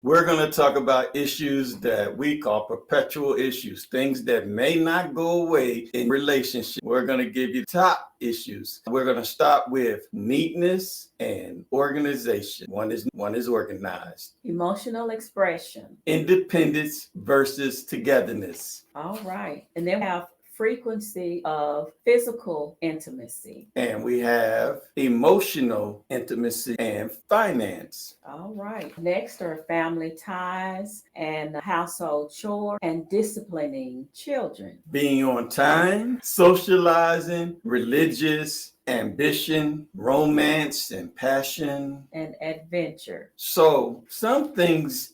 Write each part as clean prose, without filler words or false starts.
We're going to talk about issues that we call perpetual issues, things that may not go away in relationship. We're going to give you top issues. We're going to start with neatness and organization. One is organized. Emotional expression. Independence versus togetherness. All right. And then we have frequency of physical intimacy. And we have emotional intimacy and finance. All right. Next are family ties and household chore and disciplining children. Being on time, socializing, religious, ambition, romance, and passion. And adventure. So some things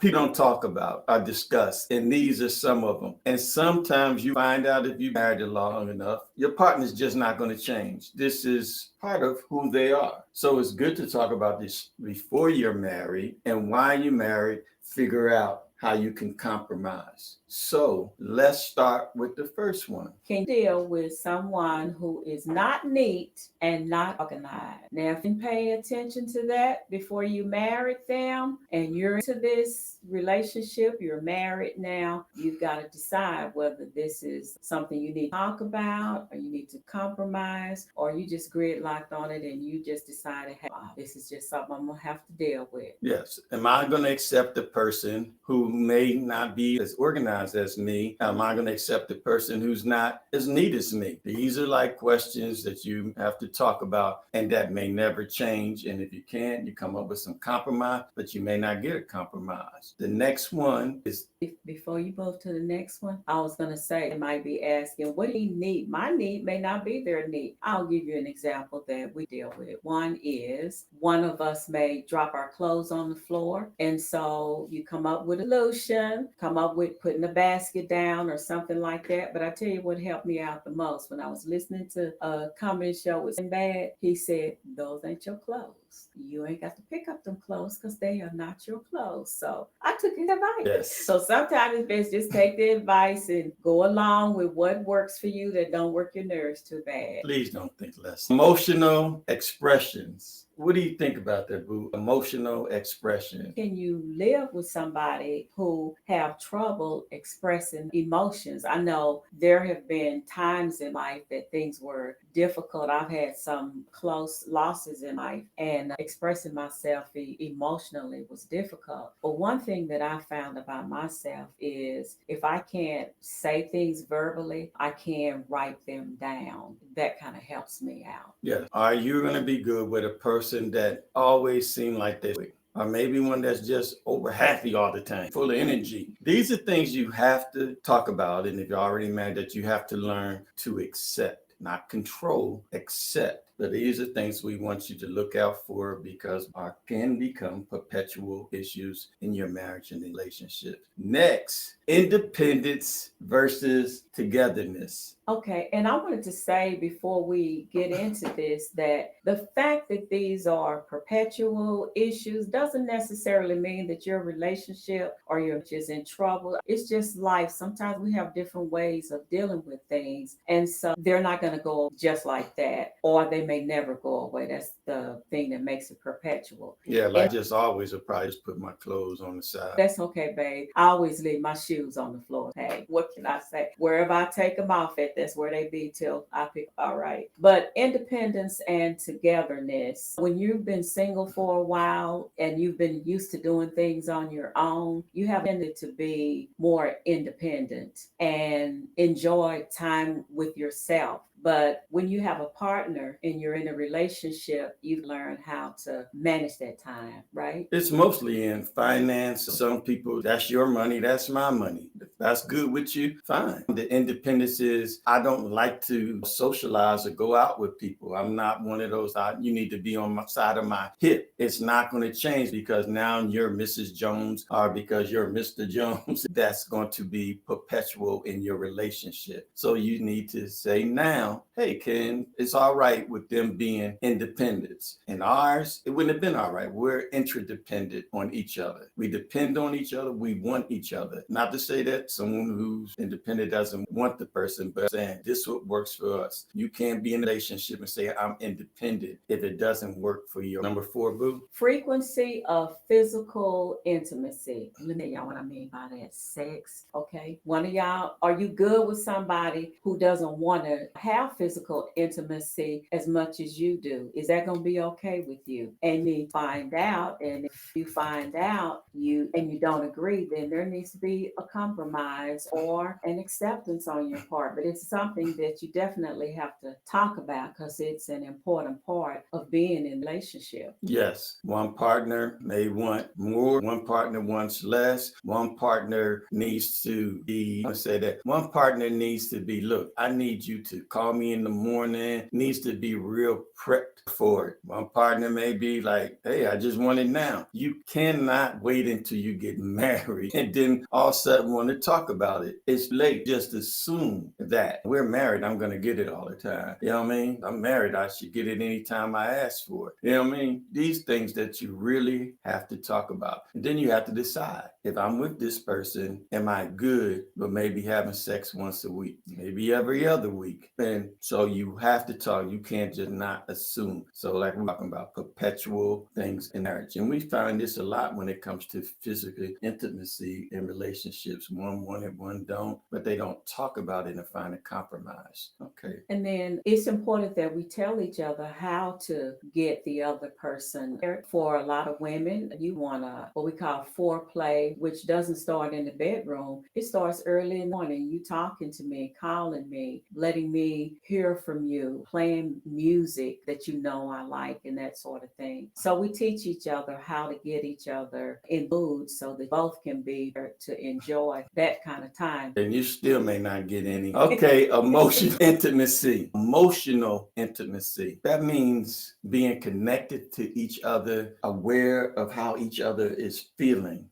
people don't talk about are discussed, and these are some of them. And sometimes you find out if you married long enough, your partner's just not going to change. This is part of who they are. So it's good to talk about this before you're married, and while you're married, figure out how you can compromise. So let's start with the first one. Can you deal with someone who is not neat and not organized? Now, if you pay attention to that before you married them and you're into this relationship, you're married now, you've got to decide whether this is something you need to talk about or you need to compromise, or you just gridlocked on it and you just decided, hey, this is just something I'm going to have to deal with. Yes. Am I going to accept the person who may not be as organized as me? Am I going to accept the person who's not as neat as me? These are like questions that you have to talk about, and that may never change. And if you can't, you come up with some compromise, but you may not get a compromise. The next one is... Before you move to the next one, I was going to say, they might be asking, what do you need? My need may not be their need. I'll give you an example that we deal with. One is one of us may drop our clothes on the floor. And so you come up with a solution, come up with putting a basket down or something like that. But I tell you what helped me out the most when I was listening to a comedy show with Sinbad. He said, those ain't your clothes. You ain't got to pick up them clothes because they are not your clothes. So I took his advice. Yes. So sometimes it's best just take the advice and go along with what works for you that don't work your nerves too bad. Please don't think less. Emotional expressions. What do you think about that, Boo? Emotional expression. Can you live with somebody who have trouble expressing emotions? I know there have been times in life that things were difficult. I've had some close losses in life, and expressing myself emotionally was difficult. But one thing that I found about myself is if I can't say things verbally, I can write them down. That kind of helps me out. Yes. Are you going to be good with a person that always seem like this? Or maybe one that's just over happy all the time, full of energy? These are things you have to talk about. And if you're already married, that you have to learn to accept, not control, accept. But these are things we want you to look out for, because can become perpetual issues in your marriage and relationship. Next, independence versus togetherness. Okay, and I wanted to say before we get into this that the fact that these are perpetual issues doesn't necessarily mean that your relationship or you're just in trouble. It's just life. Sometimes we have different ways of dealing with things, and so they're not going to go just like that, or they may never go away. That's the thing that makes it perpetual. Yeah, like just always, I'll probably just put my clothes on the side. That's okay, babe. I always leave my shoes on the floor. Hey, what can I say? Wherever I take them off at, that's where they be till I pick. All right. But independence and togetherness, when you've been single for a while and you've been used to doing things on your own, you have tended to be more independent and enjoy time with yourself. But when you have a partner and you're in a relationship, you learn how to manage that time, right? It's mostly in finance. Some people, that's your money, that's my money. If that's good with you, fine. The independence is, I don't like to socialize or go out with people. I'm not one of those, you need to be on my side of my hip. It's not going to change because now you're Mrs. Jones or because you're Mr. Jones. That's going to be perpetual in your relationship. So you need to say now, hey, Ken, it's all right with them being independent. In ours, it wouldn't have been all right. We're interdependent on each other. We depend on each other. We want each other. Not to say that someone who's independent doesn't want the person, but saying this is what works for us. You can't be in a relationship and say I'm independent if it doesn't work for you. Number 4, boo. Frequency of physical intimacy. Let me tell y'all what I mean by that. Sex. Okay. One of y'all, are you good with somebody who doesn't want to have physical intimacy as much as you do? Is that going to be okay with you? And you find out, and if you find out you don't agree, then there needs to be a compromise or an acceptance on your part. But it's something that you definitely have to talk about because it's an important part of being in a relationship. Yes, one partner may want more, one partner wants less, one partner needs to be, I say that, one partner needs to be, look, I need you to call me in the morning, needs to be real prepped for it. One partner may be like, hey, I just want it now. You cannot wait until you get married and then all of a sudden want to talk about it. It's late. Just assume that we're married, I'm going to get it all the time. You know what I mean? I'm married, I should get it anytime I ask for it. You know what I mean? These things that you really have to talk about. And then you have to decide, if I'm with this person, am I good, but maybe having sex once a week, maybe every other week? And so you have to talk. You can't just not assume. So like we're talking about perpetual things in marriage. And we find this a lot when it comes to physical intimacy in relationships. One want it, one don't, but they don't talk about it and find a compromise. Okay. And then it's important that we tell each other how to get the other person. For a lot of women, you want what we call foreplay, which doesn't start in the bedroom. It starts early in the morning. You talking to me, calling me, letting me hear from you, playing music that you know I like and that sort of thing. So we teach each other how to get each other in mood so that both can be there to enjoy that kind of time. And you still may not get any. Okay, emotional intimacy. Emotional intimacy. That means being connected to each other, aware of how each other is feeling,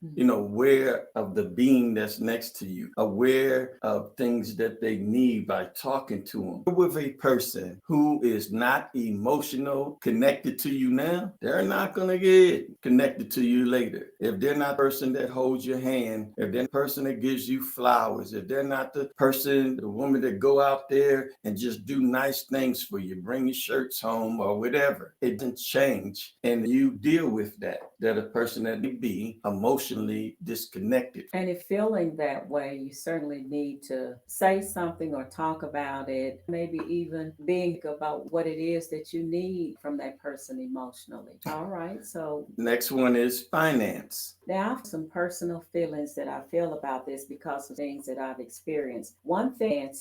aware of the being that's next to you, aware of things that they need by talking to them. With a person who is not emotional, connected to you now, they're not going to get connected to you later. If they're not the person that holds your hand, if they're the person that gives you flowers, if they're not the person, the woman that go out there and just do nice things for you, bring your shirts home or whatever, it doesn't change. And you deal with that. They're the person that may be emotionally disconnected. And if feeling that way, you certainly need to say something or talk about it, maybe even being about what it is that you need from that person emotionally. All right. So next one is finance. Now, I have some personal feelings that I feel about this because of things that I've experienced. One thing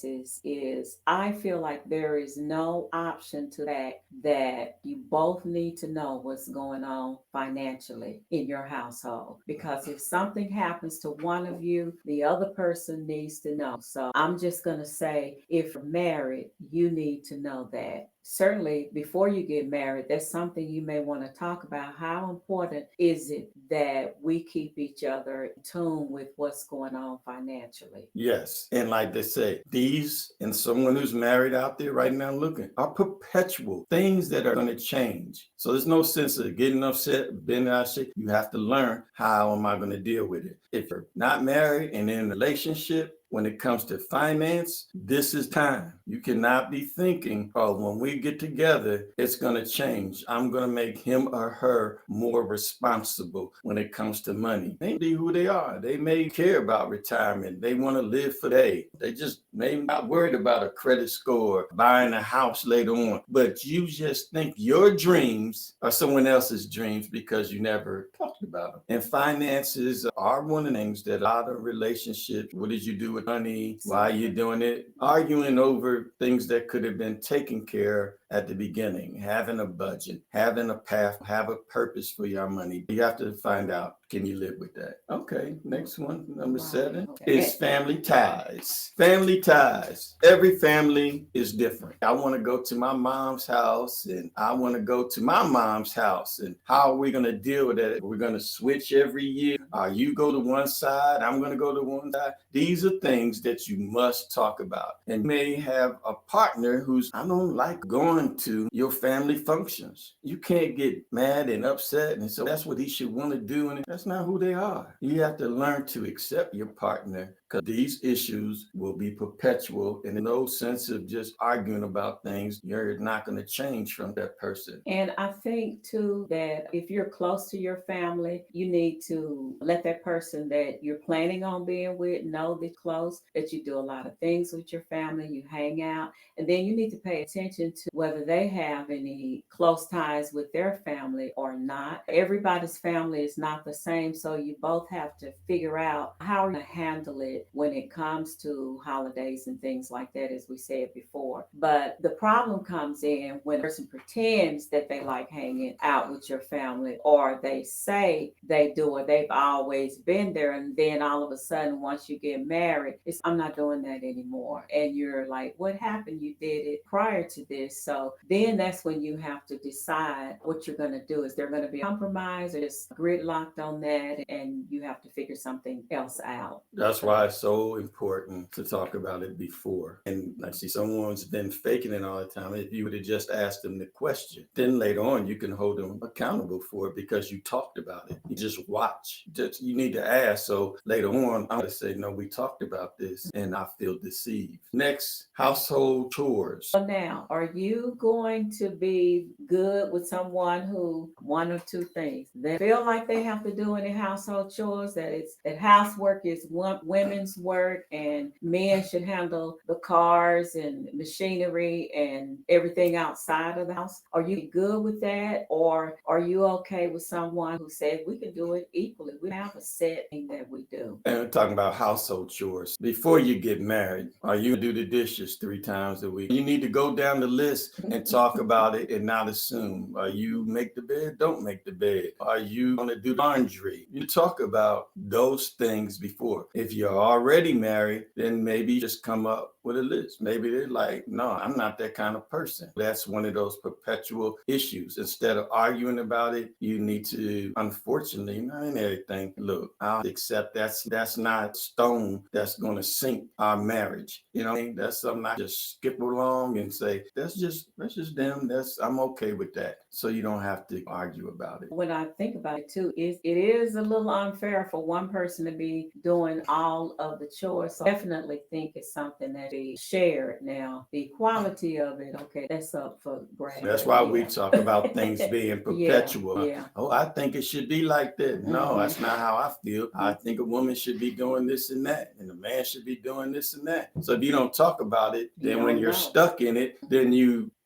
is I feel like there is no option to that you both need to know what's going on financially in your household. Because if something happens to one of you, the other person needs to know. So I'm just going to say, if you're married, you need to know that. Certainly, before you get married, that's something you may want to talk about. How important is it that we keep each other in tune with what's going on financially? Yes. And like they say, these and someone who's married out there right now looking are perpetual things that are going to change. So there's no sense of getting upset, being upset. You have to learn, how am I going to deal with it? If you're not married and in a relationship, when it comes to finance, this is time. You cannot be thinking, oh, when we get together, it's going to change. I'm going to make him or her more responsible when it comes to money. They be who they are. They may care about retirement. They want to live for today. They just may not worried about a credit score, buying a house later on. But you just think your dreams are someone else's dreams because you never talked about them. And finances are one of the things that a lot of relationships, what did you do with money? Why are you doing it? Arguing over things that could have been taken care at the beginning, having a budget, having a path, have a purpose for your money. You have to find out, can you live with that? Okay, next one, number 7, is family ties. Family ties. Every family is different. I want to go to my mom's house and I want to go to my mom's house. And how are we going to deal with that? We're going to switch every year. You go to one side, I'm going to go to one side. These are things that you must talk about. And you may have a partner who's, I don't like going going to your family functions. You can't get mad and upset. And so that's what he should want to do. And that's not who they are. You have to learn to accept your partner, because these issues will be perpetual. And in no sense of just arguing about things, you're not going to change from that person. And I think too that if you're close to your family, you need to let that person that you're planning on being with know that close, that you do a lot of things with your family, you hang out, and then you need to pay attention to whether they have any close ties with their family or not. Everybody's family is not the same, so you both have to figure out how to handle it when it comes to holidays and things like that, as we said before. But the problem comes in when a person pretends that they like hanging out with your family, or they say they do, or they've always been there, and then all of a sudden once you get married, it's I'm not doing that anymore. And you're like, what happened? You did it prior to this. So then that's when you have to decide what you're going to do. Is there going to be a compromise, or just gridlocked on that, and you have to figure something else out? That's why it's so important to talk about it before. And I see someone's been faking it all the time. If you would have just asked them the question, then later on you can hold them accountable for it because you talked about it. You just watch. You need to ask. So later on, I'm gonna say, no, we talked about this and I feel deceived. Next, household chores. So now, are you going to be good with someone who one or two things they feel like they have to do any household chores, that housework is women's work and men should handle the cars and machinery and everything outside of the house? Are you good with that, or are you okay with someone who said we can do it equally? We have a set thing that we do. And we're talking about household chores. Before you get married, are you gonna do the dishes 3 times a week? You need to go down the list and talk about it and not assume. Are you make the bed? Don't make the bed. Are you gonna do laundry? You talk about those things before. If you're already married, then maybe just come up with a list. Maybe they're like, no, I'm not that kind of person. That's one of those perpetual issues. Instead of arguing about it, you need to, unfortunately, not in everything, look, I'll accept that's not stone that's going to sink our marriage. You know what I mean? That's something I just skip along and say, that's just them. I'm okay with that. So you don't have to argue about it. When I think about it too, it is a little unfair for one person to be doing all of the chores. So I definitely think it's something that be shared. Now, the quality of it, okay, that's up for grabs. That's why we talk about things being perpetual. Yeah. Oh, I think it should be like that. No, that's not how I feel. I think a woman should be doing this and that, and a man should be doing this and that. So if you don't talk about it, then when you're stuck in it, then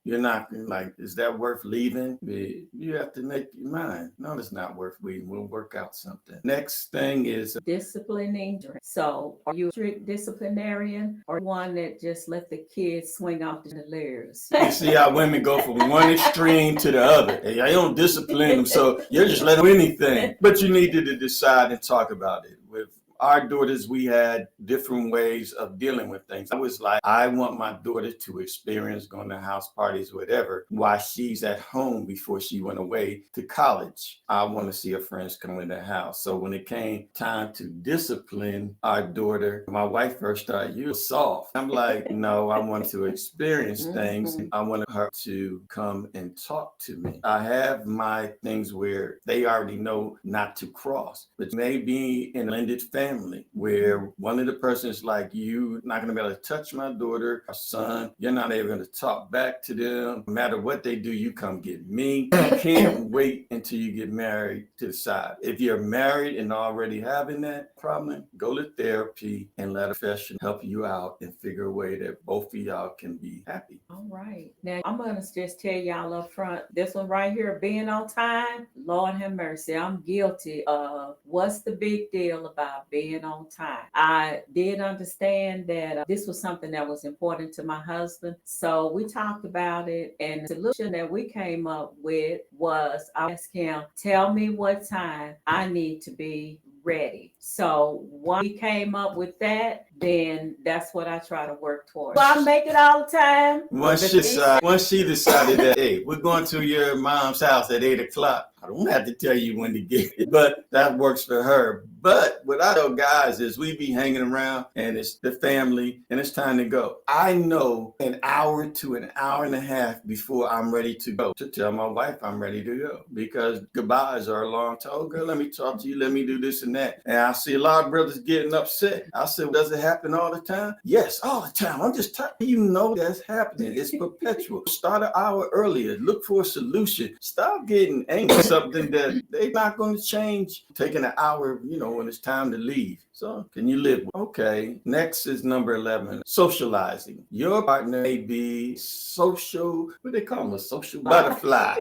you're not like, is that worth leaving? You have to make your mind. No, it's not worth leaving. We'll work out something. Next thing is disciplining. So are you a strict disciplinarian, or one that just let the kids swing off the layers? you see how women go from one extreme to the other. Hey, I don't discipline them, so you're just letting them do anything. But you needed to decide and talk about it. With our daughters, we had different ways of dealing with things. I was like, I want my daughter to experience going to house parties, whatever, while she's at home before she went away to college. I want to see her friends come in the house. So when it came time to discipline our daughter, my wife first started, you're soft. I'm like, no, I want to experience things. I wanted her to come and talk to me. I have my things where they already know not to cross, but maybe in a blended family where one of the persons like, you're not going to be able to touch my daughter or son. You're not even going to talk back to them. No matter what they do, you come get me. You can't wait until you get married to decide. If you're married and already having that problem, go to therapy and let a professional help you out and figure a way that both of y'all can be happy. All right. Now, I'm going to just tell y'all up front, this one right here, being on time, Lord have mercy, I'm guilty of what's the big deal about being on time. I did understand that this was something that was important to my husband. So we talked about it, and the solution that we came up with was I asked him, tell me what time I need to be ready. So when we came up with that, then that's what I try to work towards. Do I make it all the time? Once she decided that, hey, we're going to your mom's house at 8 o'clock, I don't have to tell you when to get it, but that works for her. But what I tell guys is we be hanging around and it's the family and it's time to go. I know an hour to an hour and a half before I'm ready to go to tell my wife I'm ready to go, because goodbyes are a long time. Oh, girl, let me talk to you. Let me do this and that. And I see a lot of brothers getting upset. I said, does it happen all the time? Yes, all the time. I'm just tired. You know that's happening. It's perpetual. Start an hour earlier. Look for a solution. Stop getting angry. Something that they're not going to change. Taking an hour, when it's time to leave. So can you live? Okay. Next is number 11, socializing. Your partner may be what they call them, a social butterfly.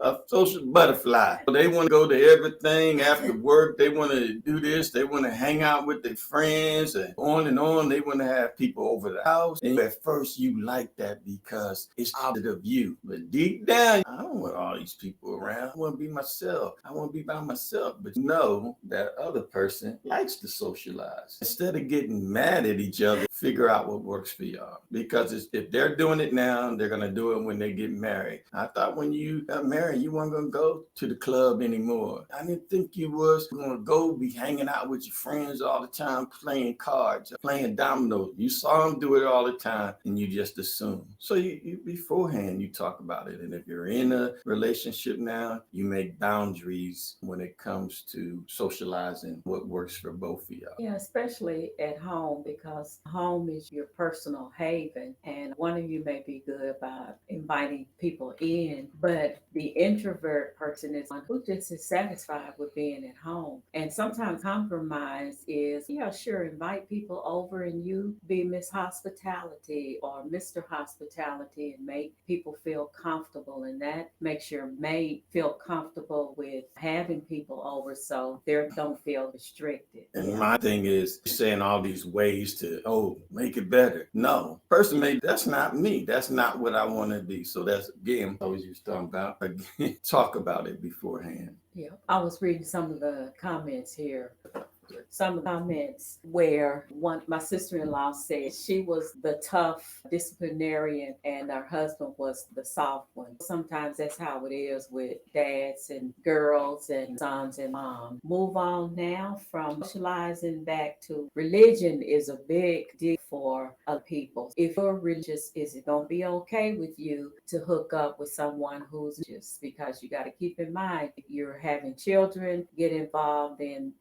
They want to go to everything after work. They want to do this. They want to hang out with their friends and on and on. They want to have people over the house. And at first you like that because it's opposite of you. But deep down, I don't want all these people around. I want to be myself. I want to be by myself. But know that other person likes to socialize. Instead of getting mad at each other, figure out what works for y'all. Because if they're doing it now, they're going to do it when they get married. I thought when you got married, you weren't going to go to the club anymore. I didn't think you was going to go be hanging out with your friends all the time, playing cards, playing dominoes. You saw them do it all the time and you just assume. So you beforehand, you talk about it. And if you're in a relationship now, you make boundaries when it comes to socializing what works for both of y'all. Yeah, especially at home, because home is your personal haven, and one of you may be good about inviting people in, but the introvert person is one who just is satisfied with being at home. And sometimes compromise is, yeah, sure, invite people over and you be Miss Hospitality or Mr. Hospitality and make people feel comfortable, and that makes your mate feel comfortable with having people over so they don't feel restricted. And my thing is saying all these ways to, make it better. No, personally, that's not me. That's not what I want to be. So that's, again, always used to talk about, again, talk about it beforehand. Yeah, I was reading some of the comments here. Some comments where my sister-in-law said she was the tough disciplinarian and her husband was the soft one. Sometimes that's how it is with dads and girls and sons and moms. Move on now from socializing back to religion is a big deal for other people. If you're religious, is it going to be okay with you to hook up with someone who's religious? Because you got to keep in mind, if you're having children get involved, then,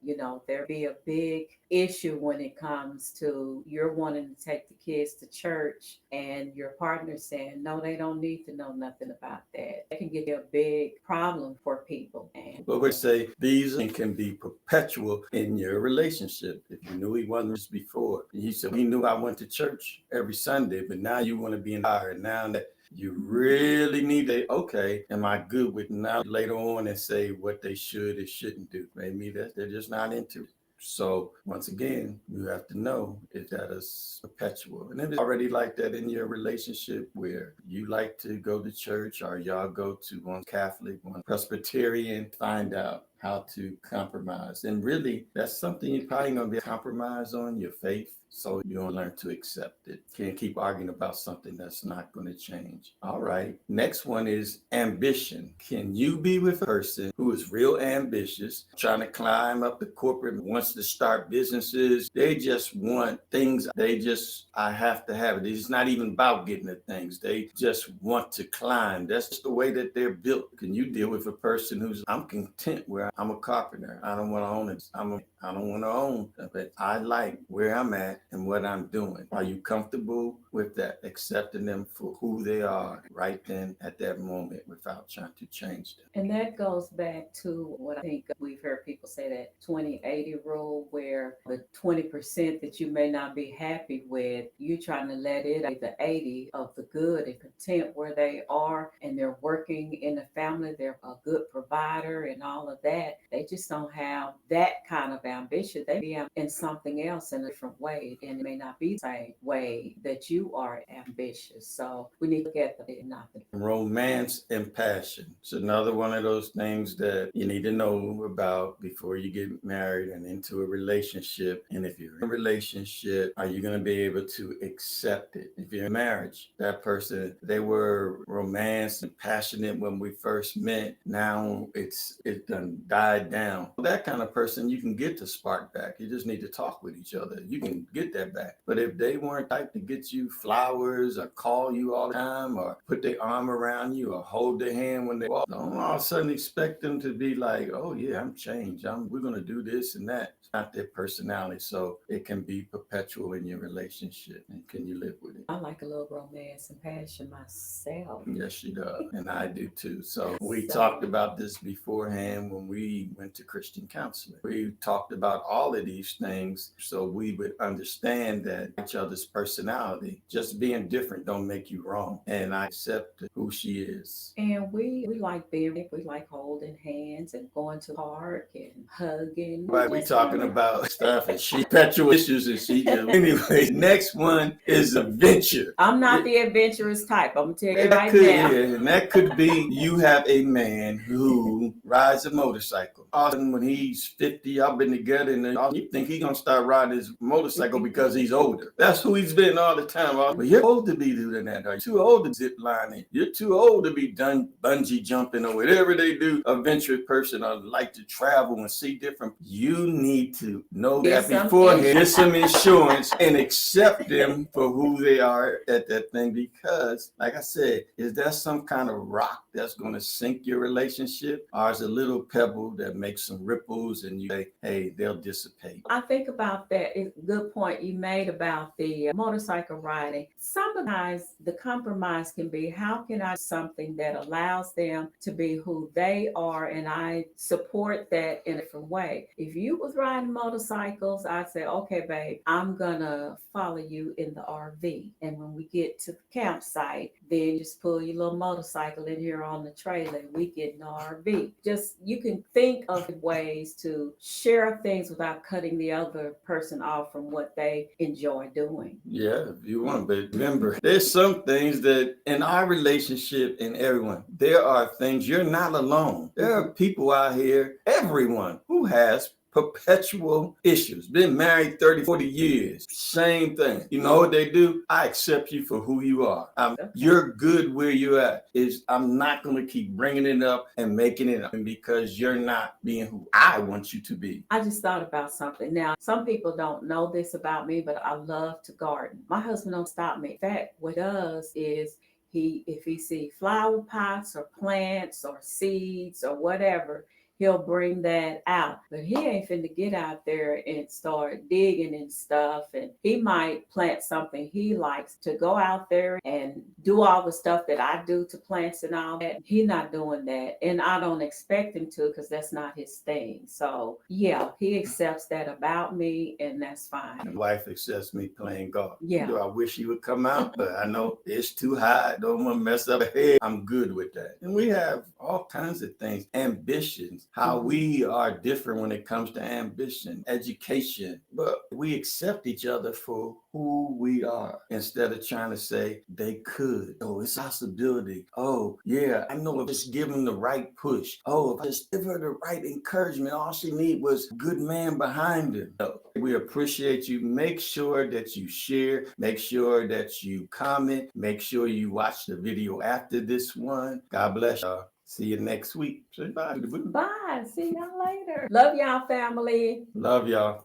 there be a big issue when it comes to you're wanting to take the kids to church and your partner saying, no, they don't need to know nothing about that. It can get a big problem for people. But we say these can be perpetual in your relationship. If you knew he wasn't before, he said, he knew I went to church every Sunday, but now you want to be in fire. Now that you really need to, am I good with now later on and say what they should and shouldn't do? Maybe that they're just not into it. So once again, you have to know if that is perpetual. And if it's already like that in your relationship where you like to go to church or y'all go to one Catholic, one Presbyterian, find out how to compromise. And really, that's something you're probably going to be a compromise on, your faith. So you don't learn to accept it. Can't keep arguing about something that's not going to change. All right. Next one is ambition. Can you be with a person who is real ambitious, trying to climb up the corporate, wants to start businesses? They just want things. I have to have it. It's not even about getting the things. They just want to climb. That's just the way that they're built. Can you deal with a person I'm content where I'm a carpenter. I don't want to own it. I don't want to own, but I like where I'm at and what I'm doing. Are you comfortable with that? Accepting them for who they are right then at that moment without trying to change them. And that goes back to what I think we've heard people say, that 20-80 rule, where the 20% that you may not be happy with, you're trying to let it be the 80 of the good and content where they are, and they're working in the family. They're a good provider and all of that. that. They just don't have that kind of ambition. They be in something else in a different way, and it may not be the same way that you are ambitious. So we need to look at the nothing. Romance and passion. It's another one of those things that you need to know about before you get married and into a relationship. And if you're in a relationship, are you going to be able to accept it? If you're in marriage, that person, they were romance and passionate when we first met. Now it's done died down. That kind of person, you can get the spark back. You just need to talk with each other. You can get that back. But if they weren't type to get you flowers or call you all the time or put their arm around you or hold their hand when they walk, don't all of a sudden expect them to be like, oh yeah, I'm changed. We're going to do this and that. It's not their personality. So it can be perpetual in your relationship. And can you live with it? I like a little romance and passion myself. Yes, she does. And I do too. So we talked about this beforehand when we went to Christian counseling. We talked about all of these things so we would understand that each other's personality, just being different don't make you wrong. And I accept who she is. And we like being, we like holding hands and going to the park and hugging. Right, we talking about stuff and she perpetual issues and she do. Anyway, next one is adventure. I'm not the adventurous type. I'm gonna tell you That right could, now. yeah, and that could be you have a man who rides a motorcycle. Often when he's 50, y'all been together, and then you think he's gonna start riding his motorcycle because he's older. That's who he's been all the time. But you're old to be doing that. You're too old to zip lining. You're too old to be done bungee jumping or whatever they do. Adventurous person or like to travel and see different. You need to know that beforehand. Get some insurance and accept them for who they are at that thing. Because, like I said, is that some kind of rock that's going to sink your relationship, or is it a little pebble that makes some ripples and you say, hey, they'll dissipate? I think about that. It's a good point you made about the motorcycle riding. Sometimes the compromise can be, how can I do something that allows them to be who they are, and I support that in a different way. If you was riding motorcycles, I'd say, okay, babe, I'm gonna follow you in the RV, and when we get to the campsite, then just pull your little motorcycle in here on the trailer and we get in the RV. Just, you can think of ways to share things without cutting the other person off from what they enjoy doing. Yeah, if you want, but remember, there's some things that in our relationship and everyone, there are things you're not alone. There are people out here, everyone who has perpetual issues, been married 30, 40 years, same thing. You know what they do? I accept you for who you are. You're good where you're at. I'm not going to keep bringing it up and making it up because you're not being who I want you to be. I just thought about something. Now, some people don't know this about me, but I love to garden. My husband don't stop me. In fact, what he does is if he see flower pots or plants or seeds or whatever, he'll bring that out. But he ain't finna get out there and start digging and stuff. And he might plant something he likes to go out there and do all the stuff that I do to plants and all that. He's not doing that. And I don't expect him to because that's not his thing. So yeah, he accepts that about me, and that's fine. My wife accepts me playing golf. Yeah. I wish he would come out, but I know it's too high. I don't want to mess up her head. I'm good with that. And we have all kinds of things, ambitions, how we are different when it comes to ambition, education, but we accept each other for who we are instead of trying to say they could. Oh, it's a possibility. Oh, yeah, I know if I just give them the right push. Oh, if I just give her the right encouragement, all she need was a good man behind her. So we appreciate you. Make sure that you share. Make sure that you comment. Make sure you watch the video after this one. God bless y'all. See you next week. Say bye. Bye. See y'all later. Love y'all, family. Love y'all.